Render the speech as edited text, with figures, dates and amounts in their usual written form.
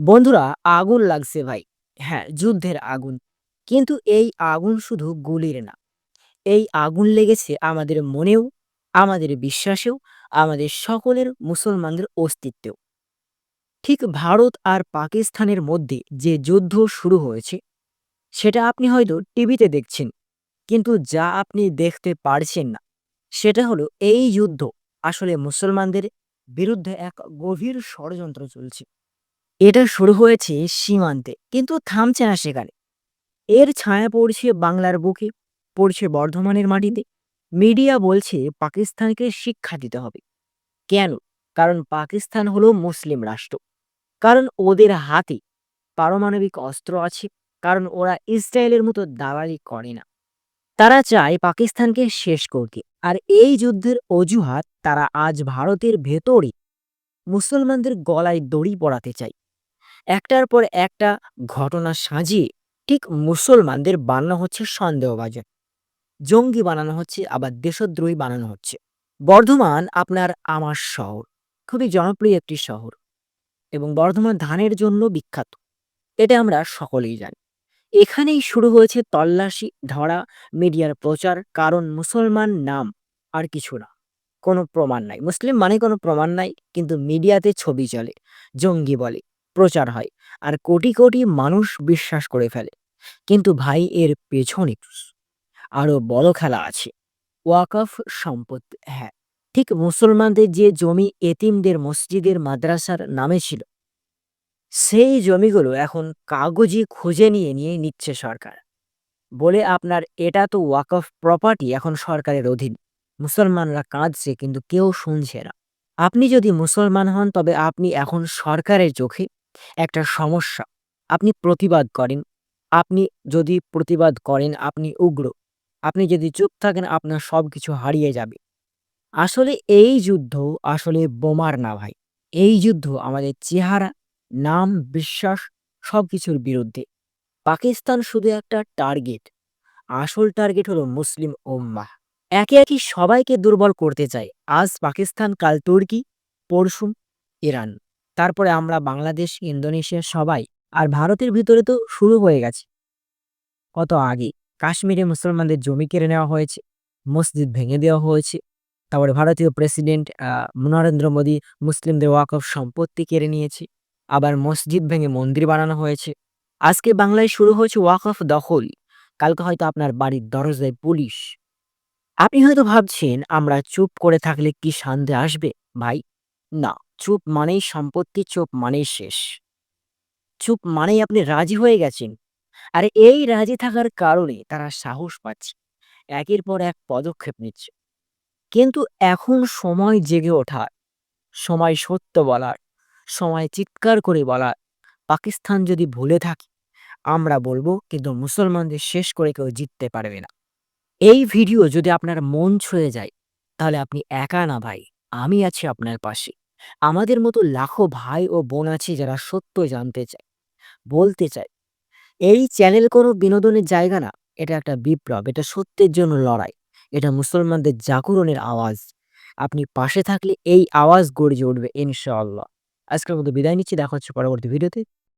বন্ধুরা, আগুন লাগছে ভাই। হ্যাঁ, যুদ্ধের আগুন। কিন্তু এই আগুন শুধু গুলির না। এই আগুন লেগেছে আমাদের মনেও, আমাদের বিশ্বাসেও, আমাদের সকলের মুসলমানদের অস্তিত্বেও। ঠিক ভারত আর পাকিস্তানের মধ্যে যে যুদ্ধ শুরু হয়েছে, সেটা আপনি হয়তো টিভিতে দেখছেন। কিন্তু যা আপনি দেখতে পারছেন না, সেটা হলো এই যুদ্ধ আসলে মুসলমানদের বিরুদ্ধে এক গভীর ষড়যন্ত্র চলছে। এটা শুরু হয়েছে সীমান্তে, কিন্তু থামছে না সেখানে। এর ছায়া পড়ছে বাংলার বুকে, পড়ছে বর্ধমানের মাটিতে। মিডিয়া বলছে পাকিস্তানকে শিক্ষা দিতে হবে। কেন? কারণ পাকিস্তান হলো মুসলিম রাষ্ট্র, কারণ ওদের হাতে পারমাণবিক অস্ত্র আছে, কারণ ওরা ইসরায়েলের মতো দালালি করে না। তারা চায় পাকিস্তানকে শেষ করতে। আর এই যুদ্ধের অজুহাত তারা আজ ভারতের ভেতরে মুসলমানদের গলায় দড়ি পড়াতে চায়। একটার পর একটা ঘটনা সাজিয়ে ঠিক মুসলমানদের বানানো হচ্ছে সন্দেহভাজন, জঙ্গি বানানো হচ্ছে, আবার দেশদ্রোহী বানানো হচ্ছে। বর্ধমান আপনার আমার শহর, খুবই জনপ্রিয় একটি শহর, এবং বর্ধমান ধানের জন্য বিখ্যাত। এটা আমরা সকলেই জানি। এখানেই শুরু হয়েছে তল্লাশি, ধরা, মিডিয়ার প্রচার। কারণ মুসলমান নাম আর কিছু না, কোনো প্রমাণ নাই। মুসলিম মানে কোনো প্রমাণ নাই, কিন্তু মিডিয়াতে ছবি চলে, জঙ্গি বলে, প্রচার হয়, আর কোটি কোটি মানুষ বিশ্বাস করে ফেলে। কিন্তু ভাই, এর পেছনে আরো বড় খেলা আছে। ওয়াকফ সম্পত্তি। হ্যাঁ, ঠিক মুসলমানদের যে জমি এতিমদের মসজিদের মাদ্রাসার নামে ছিল, সেই জমিগুলো এখন কাগজে খুঁজে নিয়ে নিয়ে নিচ্ছে সরকার। বলে আপনার এটা তো ওয়াকফ প্রপার্টি, এখন সরকারের অধীন। মুসলমানরা কাঁদছে, কিন্তু কেউ শুনছে না। আপনি যদি মুসলমান হন, তবে আপনি এখন সরকারের চোখে একটা সমস্যা। আপনি প্রতিবাদ করেন। আপনি যদি প্রতিবাদ করেন, আপনি উগ্র। আপনি যদি চুপ থাকেন, আপনার সবকিছু হারিয়ে যাবে। আসলে এই যুদ্ধ আসলে বোমার না ভাই। এই যুদ্ধ আমাদের চেহারা, নাম, বিশ্বাস, সবকিছুর বিরুদ্ধে। পাকিস্তান শুধু একটা টার্গেট। আসল টার্গেট হলো মুসলিম উম্মাহ। একে একে সবাইকে দুর্বল করতে চায়। আজ পাকিস্তান, কাল তুর্কি, পরশু ইরান, তারপরে আমরা বাংলাদেশ, ইন্দোনেশিয়া, সবাই। আর ভারতের ভিতরে তো শুরু হয়ে গেছে কত আগে। কাশ্মীরে মুসলমানদের জমি কেড়ে নেওয়া হয়েছে, মসজিদ ভেঙে দেওয়া হয়েছে। তারপরে ভারতীয় প্রেসিডেন্ট নরেন্দ্র মোদী মুসলিমদের ওয়াকফ সম্পত্তি কেড়ে নিয়েছে। আবার মসজিদ ভেঙে মন্দির বানানো হয়েছে। আজকে বাংলায় শুরু হয়েছে ওয়াকফ দখল। কালকে হয়তো আপনার বাড়ির দরজায় পুলিশ। আপনি হয়তো ভাবছেন, আমরা চুপ করে থাকলে কি শান্তি আসবে? ভাই, না। চুপ মানেই সম্পত্তি, চুপ মানেই শেষ। চুপ মানেই আপনি রাজি হয়ে গেছেন। আর এই রাজি থাকার কারণে তারা সাহস পাচ্ছে, একের পর এক পদক্ষেপ নিচ্ছে। কিন্তু এখন সময় জেগে ওঠার, সময় সত্য বলার, সময় চিৎকার করে বলার। পাকিস্তান যদি ভুলে থাকে, আমরা বলবো, কিন্তু মুসলমানদের শেষ করে কেউ জিততে পারবে না। এই ভিডিও যদি আপনার মন ছুঁয়ে যায়, তাহলে আপনি একা না ভাই। আমি আছি আপনার পাশে। আমাদের মতো লাখো ভাই ও বোন আছে যারা সত্য জানতে চায়, বলতে চায়। এই চ্যানেল কোনো বিনোদনের জায়গা না। এটা একটা বিপ্লব, এটা সত্যের জন্য লড়াই, এটা মুসলমানদের জাগরণের আওয়াজ। আপনি পাশে থাকলে এই আওয়াজ গর্জে উঠবে ইনশাআল্লাহ। আজকের মতো বিদায় নিচ্ছি, দেখা হচ্ছে পরবর্তী ভিডিওতে।